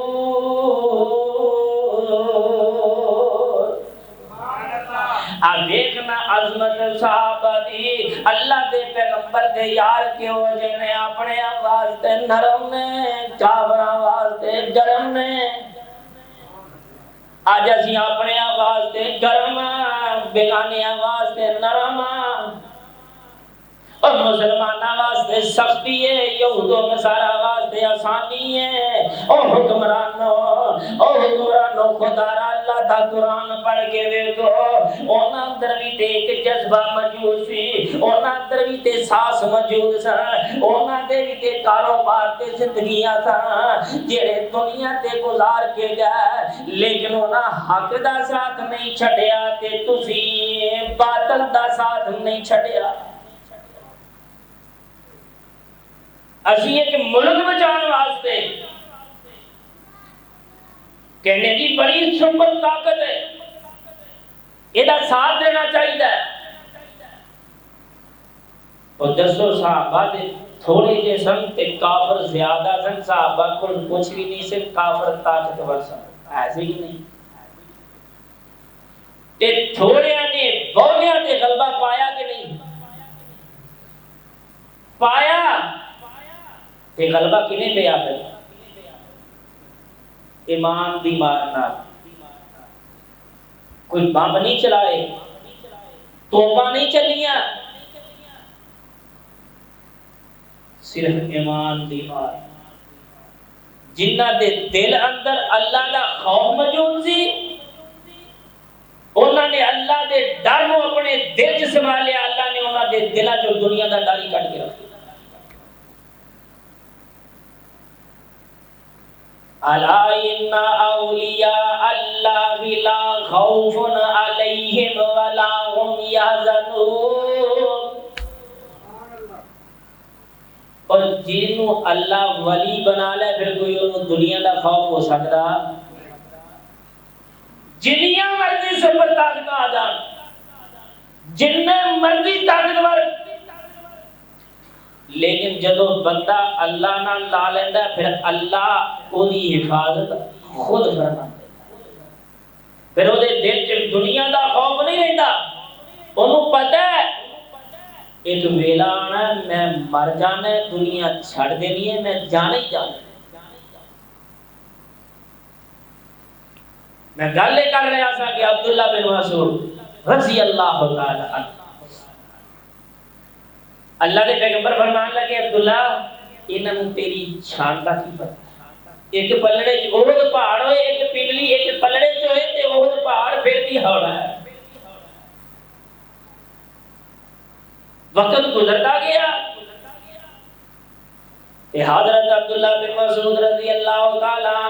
اب دیکھنا عظمت صحابہ دی اللہ دے پیغمبر دے یار کیوں جنے اپنے آواز تے نرم نے کافر آواز تے گرم نے اج اسی اپنے آواز تے گرم بیگانے آواز تے نرم اور مسلمانہ واسطے سختی ہے یہود و نصارا واسطے آسانی ہے او حکمرانو خدا را اللہ دا قرآن پڑھ کے ویکھو اونا اندر بھی تے ایک جذبہ موجود سی اونا اندر بھی تے ساس موجود سا اونا دے بھی تے کاروبار تے زندگیاں سا جڑے دنیا تے گزار کے گئے لیکن اونا حق دا ساتھ نہیں چھڈیا تے تسی باطل دا ساتھ نہیں چھڈیا اسی ایک ملک بچان واسطے کہنے دی بڑی سپر طاقت ہے یہ ساتھ دینا چاہیے اور دسو صحابہ دے تھوڑے جے سن تے کافر زیادہ سن صحابہ کو کچھ بھی نہیں سن کافر طاقتور سن ایسے ہی نہیں تے تھوڑے نے بہتیاں تے غلبہ پایا کہ نہیں پایا تے غلبہ کنے پہ آ پھر ایمان دی مارنا کوئی بم نہیں چلائے توپاں نہیں چلیاں صرف ایمان دی مار جنہ دے دل اندر اللہ دا خوف موجود سی انہاں نے اللہ دے ڈر نو اپنے دل وچ سنبھالیا اللہ نے انہاں دے دلاں چوں دنیا دا ڈر ہی کٹ کے رکھ الا ان اولیاء اللہ لا خوف علیہم ولا هم يحزنون اور جنوں اللہ ولی بنا لے پھر کوئی انہوں دنیا دا خوف ہو سکتا جنیاں مرضی سپر طاقت آ جان جننے مرضی طاقتور لیکن جدو بندہ اللہ نہ لا لیندہ پھر اللہ کو دی حفاظت خود فرما پھر وہ دل چ دنیا دا خوف نہیں رہتا انہوں پتہ ہے ایک ویلا آنا ہے میں مر جانا ہے دنیا چھڑ دینی ہے میں جانا ہی جانا میں گل کر رہا سا کہ عبداللہ بن مسعود رضی اللہ تعالی عنہ اللہ دے پیغمبر فرمان لگے عبداللہ انہاں تیری شان دا کی پتہ ایک پلڑے احد پہاڑ ہوئے ایک پگلی ایک پلڑے جو ہے تے احد پہاڑ پھر بھی ہوڑا ہے وقت گزرتا گیا کہ حضرت عبداللہ بن مسعود رضی اللہ تعالیٰ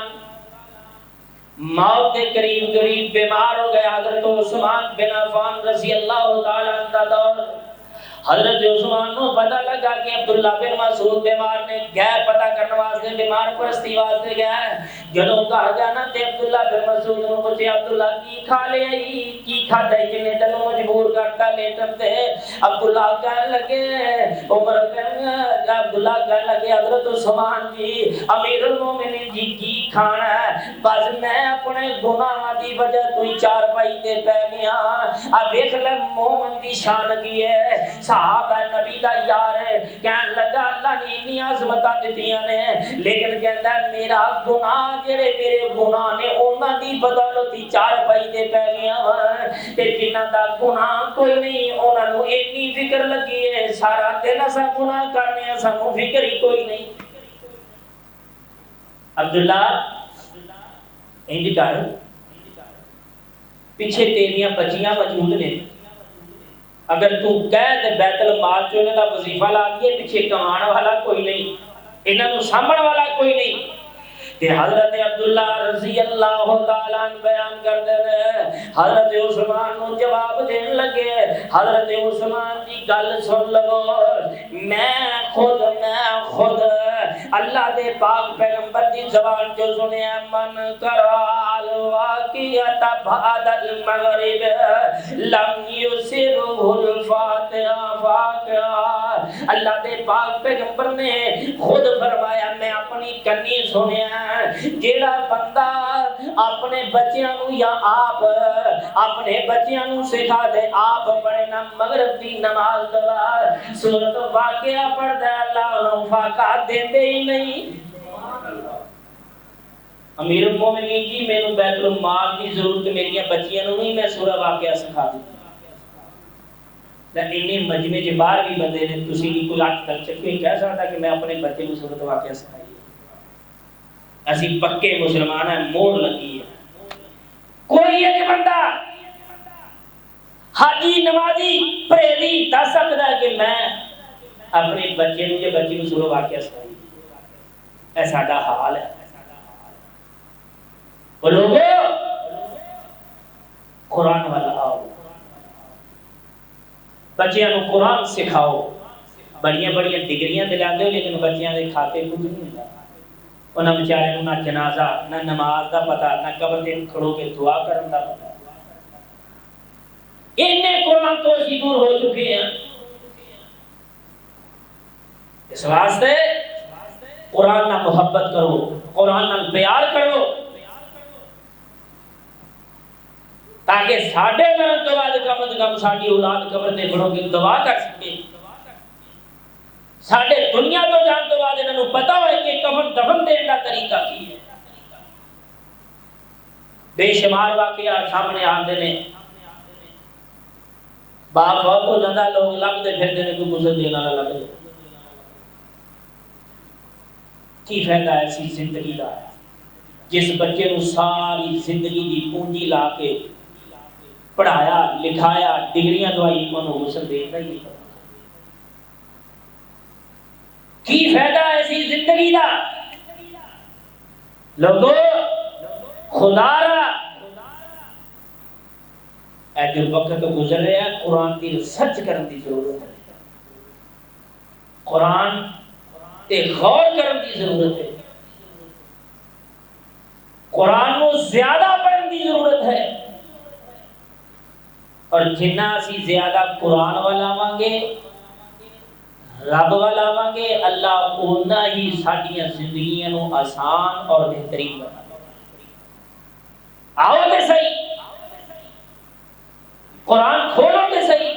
موت کے قریب بیمار ہو گئے حضرت عثمان بن عفان رضی اللہ تعالیٰ عنہ دور حضرت عثمان کو پتہ لگا کہ عبداللہ بن مسعود بیمار نے گئے پتہ کرنے واسطے بیمار پرستی واسطے گئے جدوں گھر جانا تے عبداللہ بن مسعود نے پوچھا عبداللہ کی کھا لے کی کھادا جن نے تینوں مجبور کرتا لیٹن تے عبداللہ کہنے لگے عمر عبداللہ کہنے لگے حضرت عثمان جی امیر المومنین جی کی کھانا ہے بس میں اپنے گناہاں دی وجہ تو ہی چار پائی تے پے گیا ا دیکھ لے مومن دی شان کی ہے صحابہ نبی دا یار ہے کہنے لگا اللہ نے اتنی عظمتاں دتیاں نے لیکن کہندا ہے میرا گناہ جڑے میرے گناہ نے انہاں دی بدولت ہی چار پائی دے پے گیا تے جنہاں دا گناہ کوئی نہیں انہاں نو اتنی فکر لگی ہے سارا دن اساں گناہ کرنے ہیں سانو فکر ہی کوئی نہیں عبداللہ انج کر پیچھے تیریاں بچیاں موجود نے اگر تو کہہ دے بیت المال چونے دا وظیفہ لا دیے پیچھے کمان والا کوئی نہیں انہاں نوں سامنے والا کوئی نہیں کہ حضرت عبداللہ رضی اللہ تعالیٰ عنہ بیان کر دے حضرت عثمان نو جواب دین لگے حضرت عثمان کی گل سن لگو میں خود اللہ دے پاک پیغمبر دی زبان جو سنے من کرال واقعیت بعد المغرب لم یسرہ الفاتحہ فاقعہ اللہ دے پاک پیغمبر نے خود فرمایا میں اپنی کنی سنیا جیڑا بندہ اپنے بچیاں نو یا آپ اپنے بچیاں نو سکھا دے آپ پڑھنا مغرب دی نماز دوا سورۃ واقعہ پڑھدا اللہ انہوں فاقہ دیندے ہی نہیں امیر المومنین جی مینوں بیت المال دی ضرورت میری بچیاں نوں نہیں، میں سورہ واقعہ سکھا دوں اتنے مجمع چ باہر بھی بندے نے، تسی بھی کوئی ہاتھ تک چکی کہہ سکتا کہ میں اپنے بچے کو سورت واقعہ سکھائی؟ اسی پکے مسلمان ہیں، موڑ لگی ہے۔ کوئی ایک بندہ حاجی نمازی پرہیزی دس سکتا ہے کہ میں اپنے بچے نوں یا بچی نوں سورت واقعہ سکھائی؟ اے ساڈا حال ہے۔ اور لوگوں قرآن والا آؤ، بچیاں نوں قرآن سکھاؤ۔ بڑیاں بڑیاں ڈگریاں دلاندے ہو لیکن بچیاں دے کھاتے کچھ نہیں ہوندا۔ انہاں بیچارے نوں نہ جنازہ، نہ نماز دا پتہ، نہ قبر تے کھڑو کے دعا کرن دا پتہ۔ اینے قرآن تو اسی دور ہو چکے ہیں۔ اس واسطے قرآن نہ محبت کرو، قرآن نہ پیار کرو، تاکہ ساڈے مرن تو بعد کم از کم ساڈی اولاد قبر تے کھڑو کے دعا کر سکے، ساڈے دنیا تو جان تو بعد انہاں نوں پتہ ہوئے کہ کفن دفن دین دا طریقہ کی ہے۔ بے شمار واقعہ سامنے آندے نے، باپ فوت ہو جاتا، لوگ لبدے پھردے نے کوئی گزر دینا نہ لگ جائے۔ کی فائدہ ایسی زندگی دا جس بچے نوں ساری زندگی دی پونجی لا کے پڑھایا لکھایا ڈگریاں دوائی انہوں غسل دینا ہی نہیں۔ کی فائدہ ایسی زندگی دا؟ لوگوں خدا را اے جو وقت گزر رہا ہے، قرآن کی ریسرچ کرنے کی ضرورت ہے، قرآن تے غور کرنے کی ضرورت ہے، قرآن کو زیادہ پڑھنے کی ضرورت ہے۔ اور جنہ اسی زیادہ قرآن والا آواں گے، رب والا آواں گے، اللہ اونا ہی ساڈیاں زندگیاں نو آسان اور بہترین بنا دے۔ آؤ تے صحیح، قرآن کھولو تے صحیح۔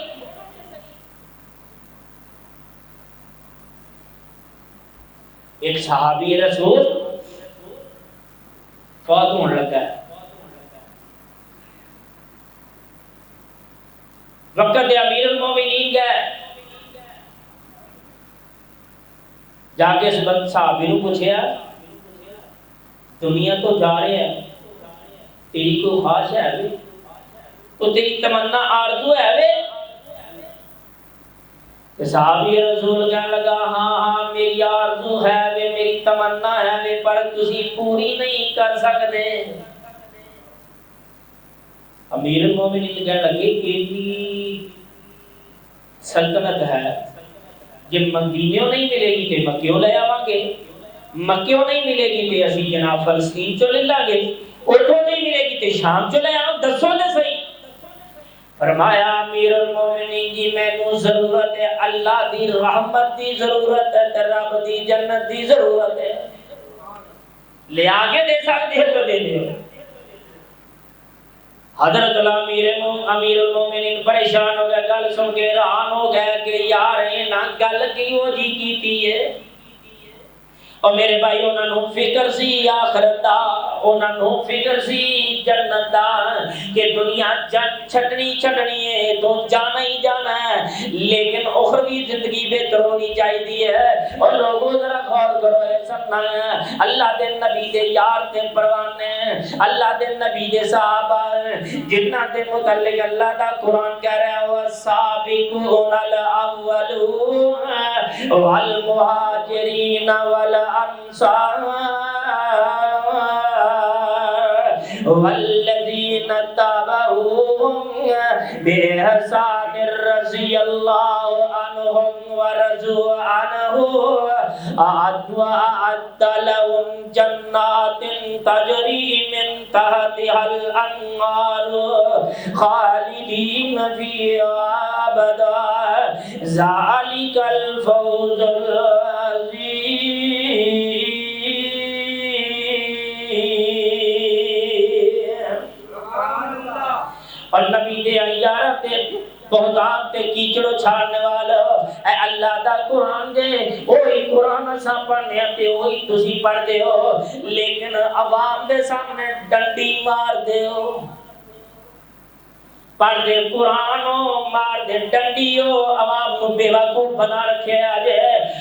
ایک صحابی رسول فوت ہونے لگا ہے، وقت امیر المومنین گئے، جا کے اس صحابی نو پوچھیا دنیا تو جا رہے ہیں، تیری کوئی خواہش ہے بھی؟ تو تیری تمنا آرزو ہے بھی؟ صحابی رسول کہنے لگا ہاں ہاں میری آرزو ہے بھی، میری تمنا ہے بھی، پر تسی پوری نہیں کر سکتے۔ امیر المومنین کہنے لگے کہ سلطنت ہے، جب مدینیوں نہیں ملے گی تو مکیوں لے آواں گے، مکیوں نہیں ملے گی تو اسی جناب فلسطین چو لے لاں گے، اتھوں نہیں ملے گی تو شام چو لے آؤں، دسو دے صحیح۔ فرمایا امیر المومنین جی مینوں ضرورت ہے اللہ دی رحمت دی ضرورت ہے، رب دی جنت دی ضرورت ہے، لے آگے دے سکتے ہو تو دے دے۔ حضرت امیر المومنین پریشان ہو گئے، گل سن کے حیران ہو گئے کہ یار یہ نہ گل کیوں جی کیتی ہے۔ اور میرے بھائی انہاں نوں فکر سی آخرت دا، انہاں نوں فکر سی جنت دا، کہ دنیا چھٹنی ہے تو جانا ہی جانا ہے، لیکن اخروی زندگی بہتر ہونی چاہیے ہے۔ اور لوگوں ذرا غور کرو، سننا ہے اللہ دے نبی دے یار تے پروانے، اللہ دے نبی دے صحابہ جنہاں دے متعلق اللہ دا قرآن کہہ رہا ہے والسابقون الاولون والمہاجرین والانصار والذین تبعوهم بإحسان رضی اللہ عنہم ورضوا عنہ أعد لهم جنات تجری من تحتها الأنهار خالدین فیہا أبدا ذلک الفوز العظیم۔ اور نبی دے یار تے بہتان تے کیچڑو چھاڑنے والا اے اللہ دا قرآن دے وہی قرآن اساں پڑھنے تے وہی تسی پڑھ دے ہو، لیکن عوام دے سامنے ڈنڈی مار دے ہو، پڑھ دے قرآن ہو مار دے ڈنڈی ہو، عوام کو بے وقوف بنا رکھے آجے۔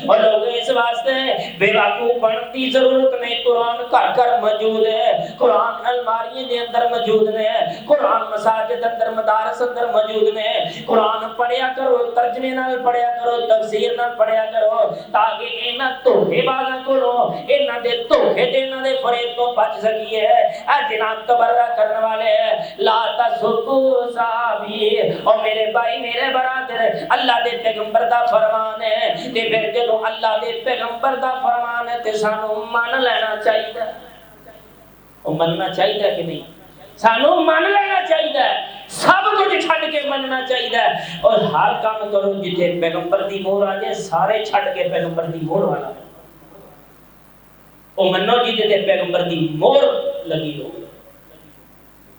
اور لوگ اس واسطے بے وقوف بنتی ضرورت نہیں، قرآن گھر گھر موجود ہے، قرآن الماری دے اندر موجود ہے، قرآن مساجد اندر مدارس اندر موجود ہے، قرآن پڑھیا کرو، ترجمے نال پڑھیا کرو، تفسیر نال پڑھیا کرو، تاکہ انہاں دھوکے بازاں کولوں انہاں دے دھوکے تے انہاں دے فریب تو بچ سکیے۔ اے جناب تبرہ کرنے والے لا تسبوا صحابی، اور میرے بھائی میرے برادر، اللہ دے پیغمبر دا فرمان ہے، تے پھر جدوں اللہ دے پیغمبر دا فرمان ہے تے سانو مان لینا چاہیے، او مننا چاہیے کہ نہیں؟ سانو مان لینا چاہیے، سب کچھ چھڈ کے مننا چاہیے، اور ہر کام کرو جتھے پیغمبر دی مہر آ جائے، سارے چھڈ کے پیغمبر دی مہر والا او منو جتھے تے پیغمبر دی مہر لگی ہو۔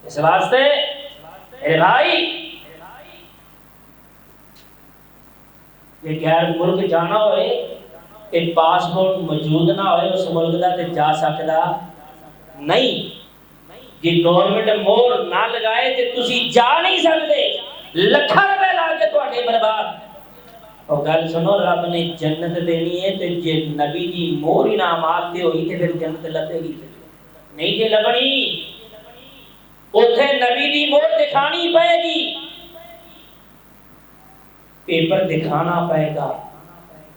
اس واسطے اے بھائی یہ غیر ملک جانا ہوئے تے پاسپورٹ موجود نہ ہوئے اس ملک دا تے جا سکدا نہیں، جی گورنمنٹ مہر نہ لگائے تے تسی جا نہیں سکتے، لکھاں روپے لا کے تواڈے برباد۔ اور گل سنو، رب نے جنت دینی ہے تے جے نبی دی مہر انعامات تے ہوئی تے پھر جنت لبے گی نہیں، جے لبنی اوتھے نبی دی مہر دکھانی پائے گی، پیپر دکھانا پائے گا،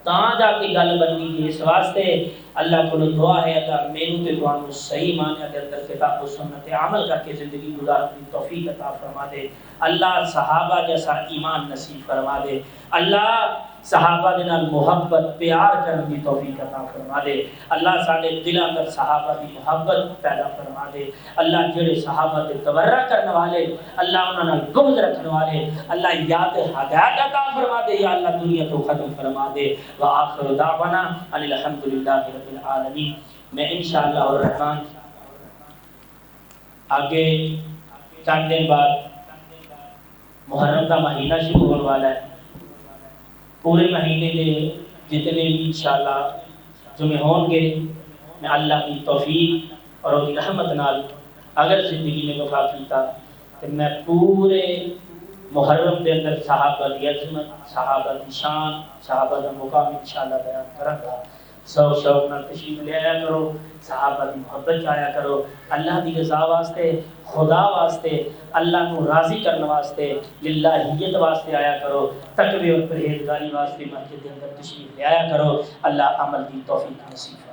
تاں جا کے گل بننی ہے۔ اس واسطے اللہ کو دعا ہے اگر مینوں تے تانوں صحیح معنی دے اندر کتاب و سنت عمل کر کے زندگی گزارنے کی توفیق عطا فرما دے، اللہ صحابہ جیسا ایمان نصیب فرما دے، اللہ صحابہ دے نال محبت پیار کرنے کی توفیق عطا فرما دے، اللہ سارے دلاں اندر صحابہ دی محبت پیدا فرما دے، اللہ جڑے صحابہ دے تبرہ کرنے والے، اللہ انہاں نال بغض رکھنے والے، اللہ یاد ہدایت عطا فرما دے، یا اللہ دنیا تو ختم فرما دے۔ وآخر دعوانا ان الحمدللہ رب العالمین۔ میں انشاءاللہ الرحمن آگے چند دن بعد محرم کا مہینہ شروع ہونے والا ہے، پورے مہینے دے جتنے بھی انشاءاللہ جمعے ہوں گے، میں اللہ کی توفیق اور اس کی رحمت نال اگر زندگی میں وفا کیتا تو میں پورے محرم دے اندر صحابہ دی عظمت، صحابہ دی شان، صحابہ دا مقام انشاءاللہ بیان کروں گا۔ شوق نال تشریف لے آیا کرو، صحابہ دی محبت آیا کرو، اللہ دی رضا واسطے، خدا واسطے، اللہ کو راضی کرنے واسطے، للہیت واسطے آیا کرو، تقوی اور پرہیزگاری واسطے مسجد کے اندر تشریف لے آیا کرو۔ اللہ عمل کی توفیق نصیب فرمائے۔